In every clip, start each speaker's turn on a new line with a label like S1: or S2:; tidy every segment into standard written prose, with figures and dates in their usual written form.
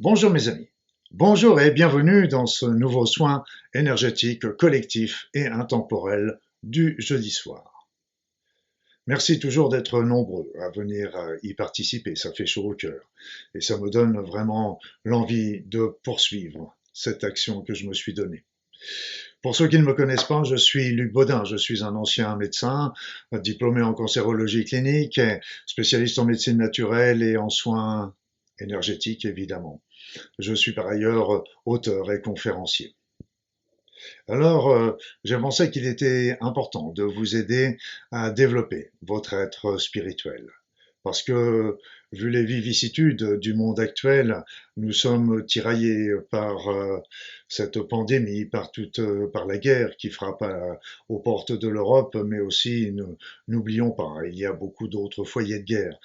S1: Bonjour mes amis, bonjour et bienvenue dans ce nouveau soin énergétique collectif et intemporel du jeudi soir. Merci toujours d'être nombreux à venir y participer, ça fait chaud au cœur et ça me donne vraiment l'envie de poursuivre cette action que je me suis donnée. Pour ceux qui ne me connaissent pas, je suis Luc Baudin, je suis un ancien médecin, diplômé en cancérologie clinique, spécialiste en médecine naturelle et en soins énergétiques évidemment. Je suis par ailleurs auteur et conférencier. Alors, j'ai pensé qu'il était important de vous aider à développer votre être spirituel. Parce que, vu les vicissitudes du monde actuel, nous sommes tiraillés par cette pandémie, par la guerre qui frappe aux portes de l'Europe, mais aussi, n'oublions pas, il y a beaucoup d'autres foyers de guerre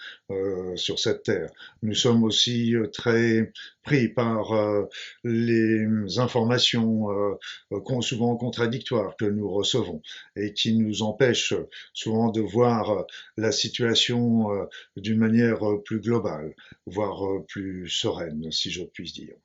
S1: sur cette terre. Nous sommes aussi très pris par les informations souvent contradictoires que nous recevons et qui nous empêchent souvent de voir la situation d'une manière plus globale, voire plus sereine, si je puis dire.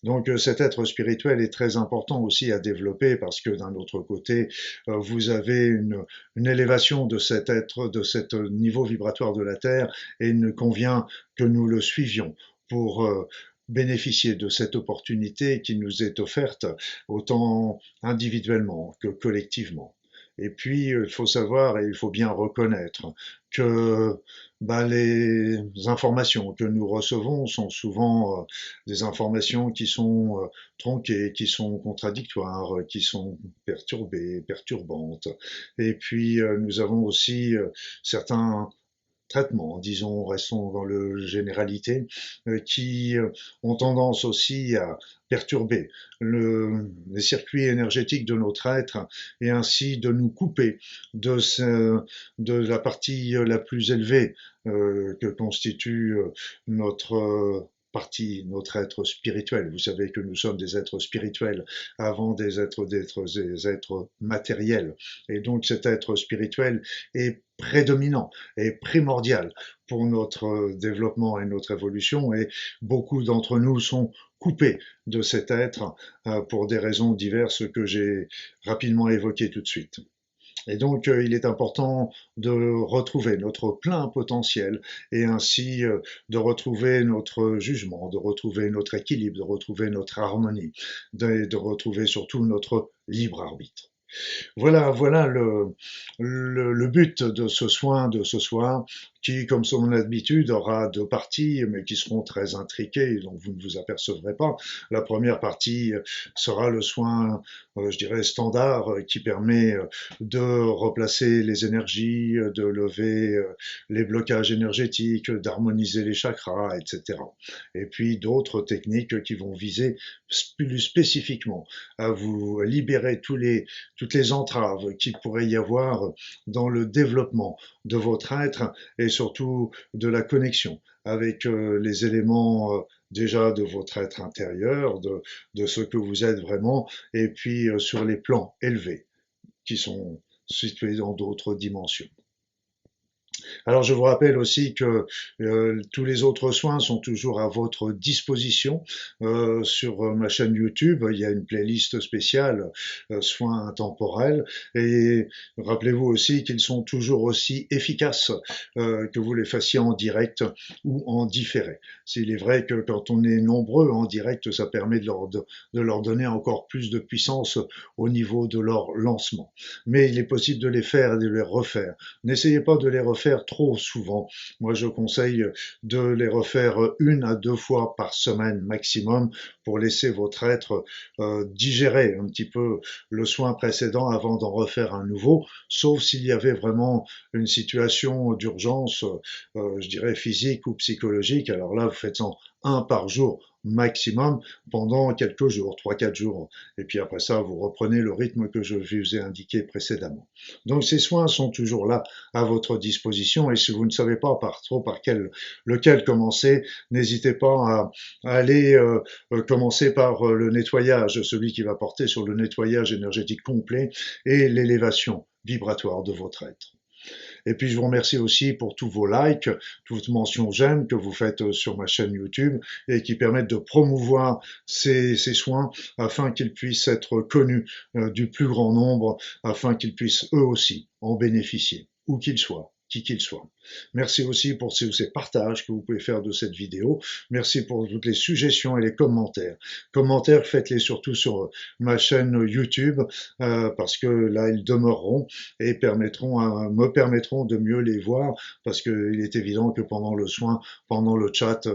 S1: Donc cet être spirituel est très important aussi à développer parce que d'un autre côté, vous avez une élévation de cet être, de ce niveau vibratoire de la Terre et il ne convient que nous le suivions pour bénéficier de cette opportunité qui nous est offerte autant individuellement que collectivement. Et puis, il faut savoir et il faut bien reconnaître que les informations que nous recevons sont souvent des informations qui sont tronquées, qui sont contradictoires, qui sont perturbées, perturbantes. Et puis, nous avons aussi certains traitements, disons, restons dans le généralité, qui ont tendance aussi à perturber les circuits énergétiques de notre être et ainsi de nous couper de la partie la plus élevée que constitue notre être spirituel. Vous savez que nous sommes des êtres spirituels avant des êtres matériels. Et donc cet être spirituel est prédominant et primordial pour notre développement et notre évolution et beaucoup d'entre nous sont coupés de cet être pour des raisons diverses que j'ai rapidement évoquées tout de suite. Et donc, il est important de retrouver notre plein potentiel et ainsi de retrouver notre jugement, de retrouver notre équilibre, de retrouver notre harmonie, de retrouver surtout notre libre arbitre. Voilà le but de ce soin de ce soir, qui, comme son habitude, aura deux parties, mais qui seront très intriquées, dont vous ne vous apercevrez pas. La première partie sera le soin, je dirais, standard, qui permet de replacer les énergies, de lever les blocages énergétiques, d'harmoniser les chakras, etc. Et puis d'autres techniques qui vont viser plus spécifiquement à vous libérer toutes les entraves qu'il pourrait y avoir dans le développement de votre être et surtout de la connexion avec les éléments déjà de votre être intérieur, de ce que vous êtes vraiment, et puis sur les plans élevés qui sont situés dans d'autres dimensions. Alors je vous rappelle aussi que tous les autres soins sont toujours à votre disposition sur ma chaîne YouTube. Il y a une playlist spéciale soins intemporels et rappelez-vous aussi qu'ils sont toujours aussi efficaces que vous les fassiez en direct ou en différé. Il est vrai que quand on est nombreux en direct, ça permet de leur donner encore plus de puissance au niveau de leur lancement. Mais il est possible de les faire et de les refaire. N'essayez pas de les refaire trop souvent. Moi, je conseille de les refaire une à deux fois par semaine maximum pour laisser votre être digérer un petit peu le soin précédent avant d'en refaire un nouveau, sauf s'il y avait vraiment une situation d'urgence, je dirais physique ou psychologique. Alors là, vous faites-en un par jour maximum pendant quelques jours, 3-4 jours. Et puis après ça, vous reprenez le rythme que je vous ai indiqué précédemment. Donc ces soins sont toujours là à votre disposition et si vous ne savez pas lequel commencer, n'hésitez pas à aller commencer par le nettoyage, celui qui va porter sur le nettoyage énergétique complet et l'élévation vibratoire de votre être. Et puis je vous remercie aussi pour tous vos likes, toutes mentions j'aime que vous faites sur ma chaîne YouTube et qui permettent de promouvoir ces soins afin qu'ils puissent être connus du plus grand nombre, afin qu'ils puissent eux aussi en bénéficier, où qu'ils soient, qui qu'ils soient. Merci aussi pour ces partages que vous pouvez faire de cette vidéo. Merci pour toutes les suggestions et les commentaires. Commentaires, faites-les surtout sur ma chaîne YouTube parce que là, ils demeureront et me permettront de mieux les voir parce qu'il est évident que pendant le soin, pendant le chat,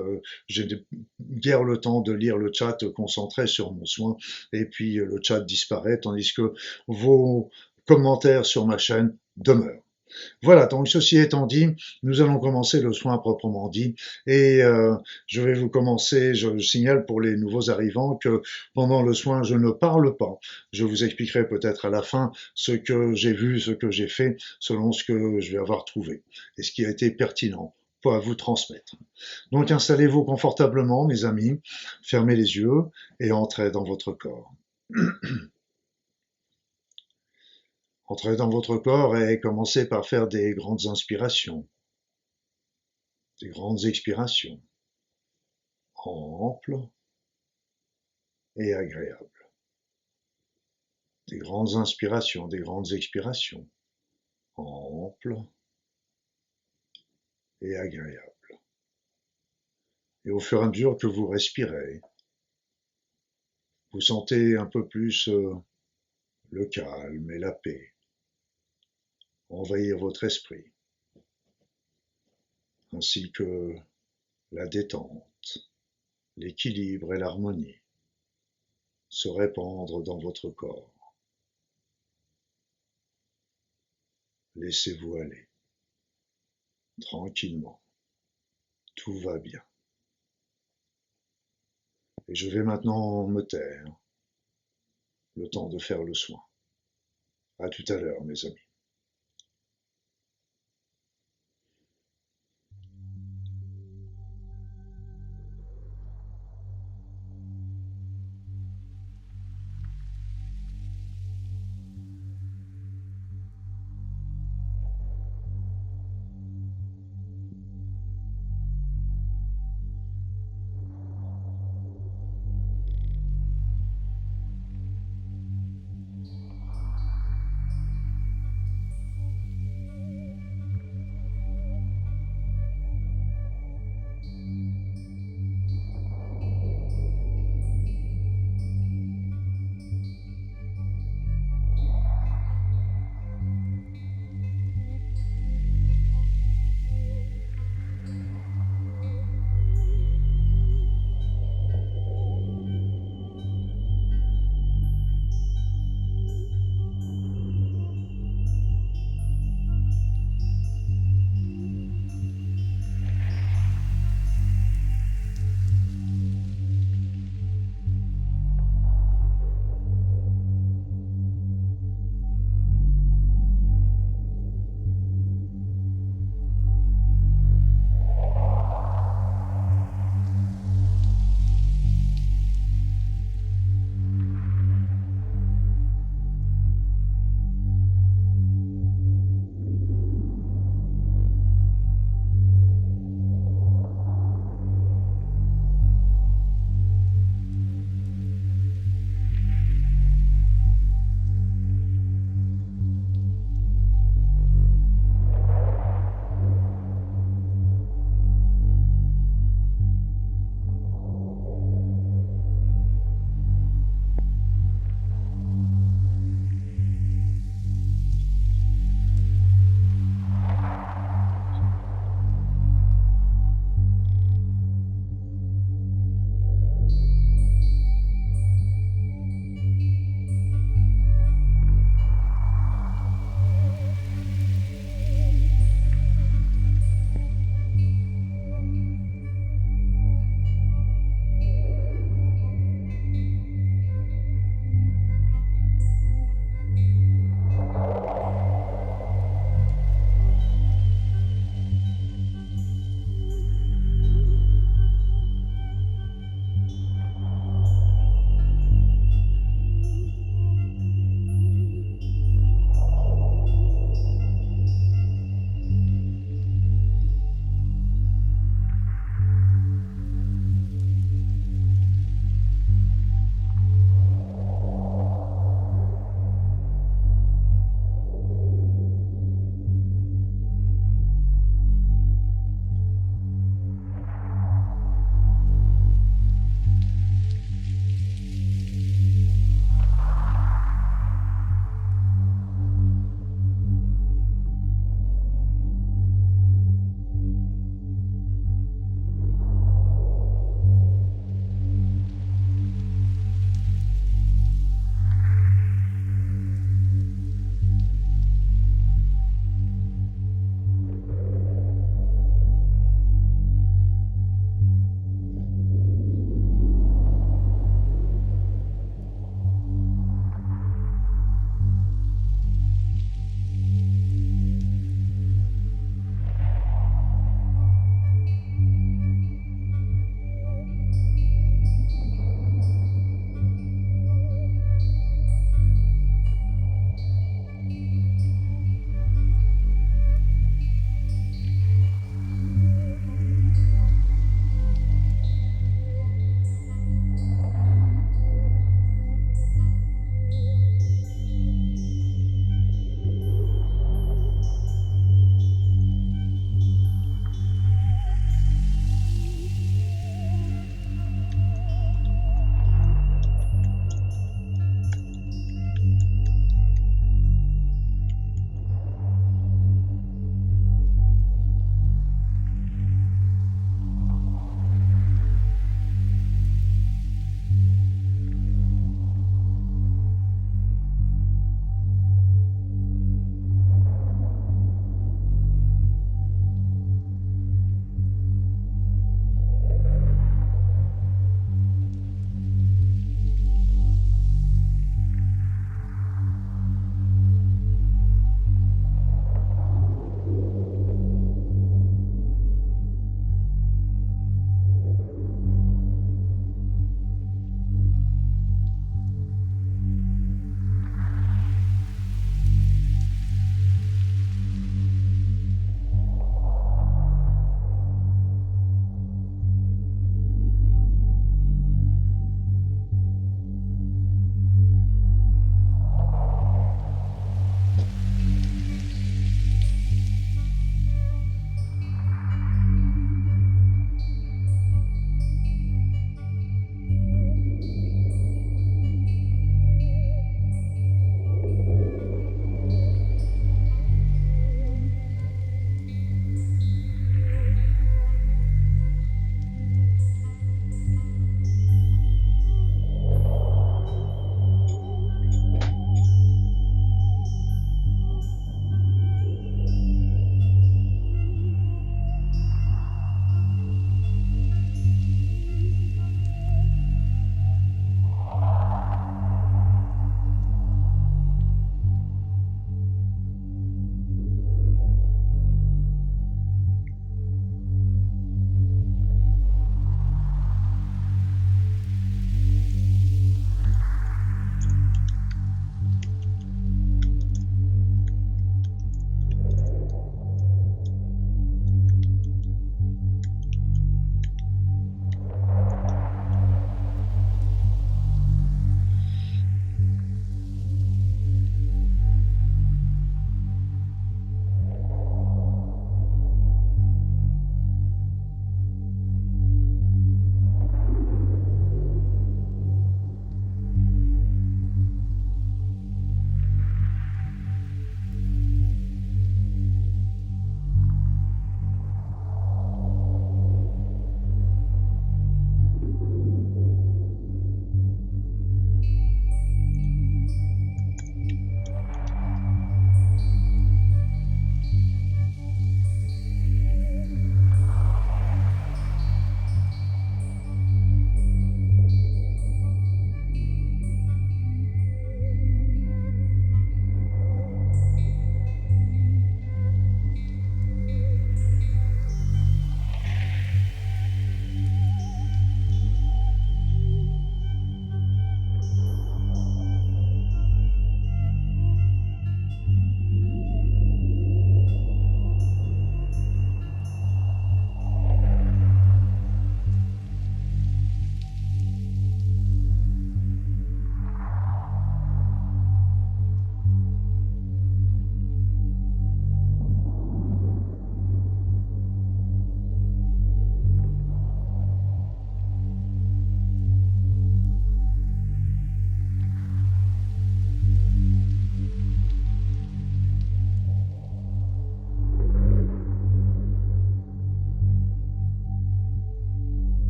S1: j'ai guère le temps de lire le chat concentré sur mon soin et puis le chat disparaît tandis que vos commentaires sur ma chaîne demeurent. Voilà, donc ceci étant dit, nous allons commencer le soin proprement dit et je vais vous commencer, je signale pour les nouveaux arrivants que pendant le soin, je ne parle pas. Je vous expliquerai peut-être à la fin ce que j'ai vu, ce que j'ai fait, selon ce que je vais avoir trouvé et ce qui a été pertinent pour vous transmettre. Donc installez-vous confortablement, mes amis, fermez les yeux et entrez dans votre corps. Entrez dans votre corps et commencez par faire des grandes inspirations, des grandes expirations, amples et agréables. Des grandes inspirations, des grandes expirations, amples et agréables. Et au fur et à mesure que vous respirez, vous sentez un peu plus le calme et la paix envahir votre esprit, ainsi que la détente, l'équilibre et l'harmonie se répandre dans votre corps. Laissez-vous aller, tranquillement, tout va bien. Et je vais maintenant me taire, le temps de faire le soin. À tout à l'heure, mes amis.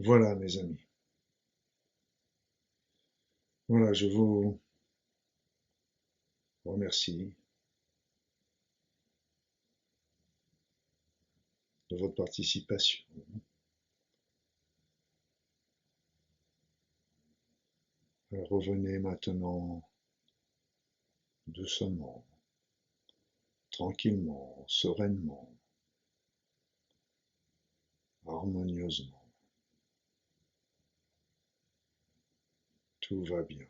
S1: Voilà, mes amis. Voilà, je vous remercie de votre participation. Revenez maintenant doucement, tranquillement, sereinement, harmonieusement. Tout va bien.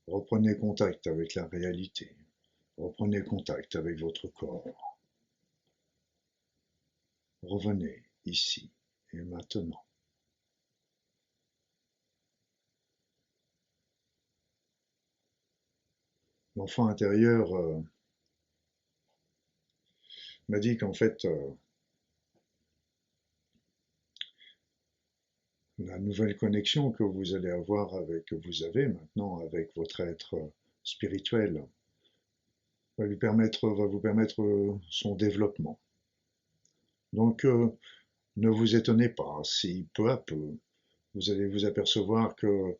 S1: Reprenez contact avec la réalité. Reprenez contact avec votre corps. Revenez ici et maintenant. L'enfant intérieur m'a dit qu'en fait, la nouvelle connexion que vous allez avoir avec, que vous avez maintenant avec votre être spirituel va vous permettre son développement. Donc, ne vous étonnez pas si peu à peu, vous allez vous apercevoir que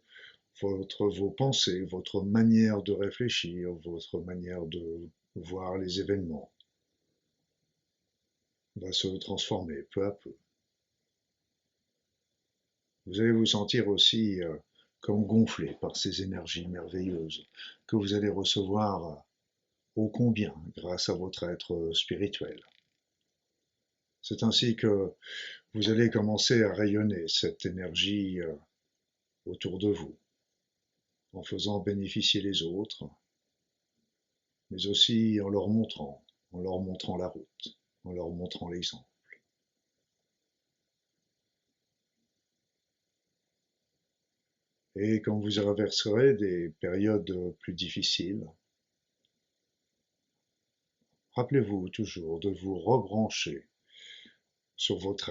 S1: vos pensées, votre manière de réfléchir, votre manière de voir les événements va se transformer peu à peu. Vous allez vous sentir aussi comme gonflé par ces énergies merveilleuses que vous allez recevoir ô combien grâce à votre être spirituel. C'est ainsi que vous allez commencer à rayonner cette énergie autour de vous, en faisant bénéficier les autres, mais aussi en leur montrant la route, en leur montrant l'exemple. Et quand vous traverserez des périodes plus difficiles, rappelez-vous toujours de vous rebrancher sur votre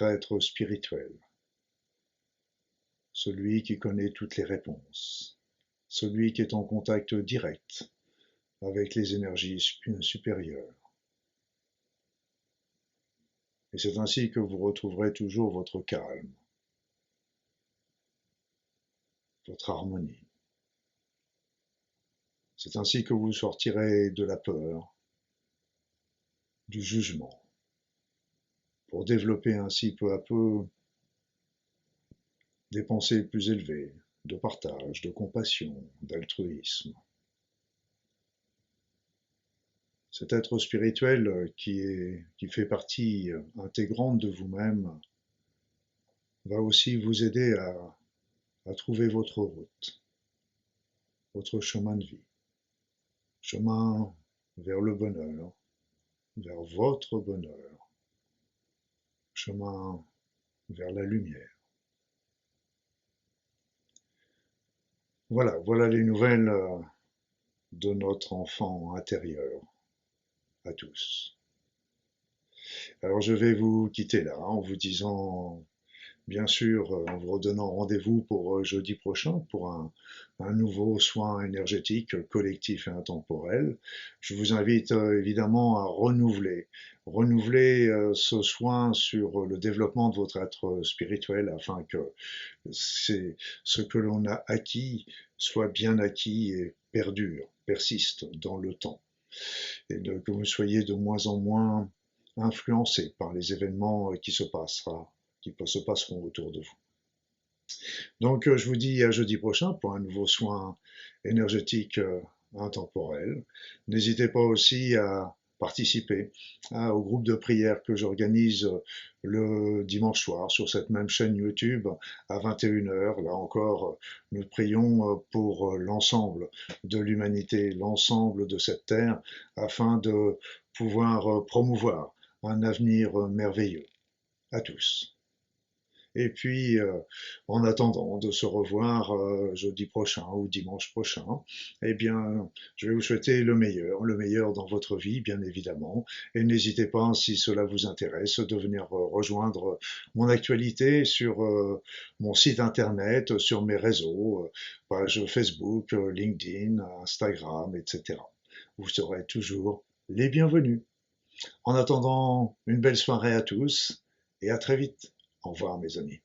S1: être spirituel, celui qui connaît toutes les réponses, celui qui est en contact direct avec les énergies supérieures. Et c'est ainsi que vous retrouverez toujours votre calme, votre harmonie. C'est ainsi que vous sortirez de la peur, du jugement, pour développer ainsi peu à peu des pensées plus élevées, de partage, de compassion, d'altruisme. Cet être spirituel qui fait partie intégrante de vous-même va aussi vous aider à trouver votre route, votre chemin de vie, chemin vers le bonheur, vers votre bonheur, chemin vers la lumière. Voilà, voilà les nouvelles de notre enfant intérieur à tous. Alors je vais vous quitter là en vous disant, bien sûr, en vous redonnant rendez-vous pour jeudi prochain pour un nouveau soin énergétique collectif et intemporel. Je vous invite évidemment à renouveler ce soin sur le développement de votre être spirituel afin que ce que l'on a acquis soit bien acquis et perdure, persiste dans le temps. Et que vous soyez de moins en moins influencé par les événements qui se passeront autour de vous. Donc je vous dis à jeudi prochain pour un nouveau soin énergétique intemporel. N'hésitez pas aussi à participer au groupe de prière que j'organise le dimanche soir sur cette même chaîne YouTube à 21h. Là encore, nous prions pour l'ensemble de l'humanité, l'ensemble de cette terre, afin de pouvoir promouvoir un avenir merveilleux à tous. Et puis, en attendant de se revoir jeudi prochain ou dimanche prochain, eh bien, je vais vous souhaiter le meilleur dans votre vie, bien évidemment. Et n'hésitez pas, si cela vous intéresse, de venir rejoindre mon actualité sur mon site internet, sur mes réseaux, page Facebook, LinkedIn, Instagram, etc. Vous serez toujours les bienvenus. En attendant, une belle soirée à tous et à très vite. Au revoir mes amis.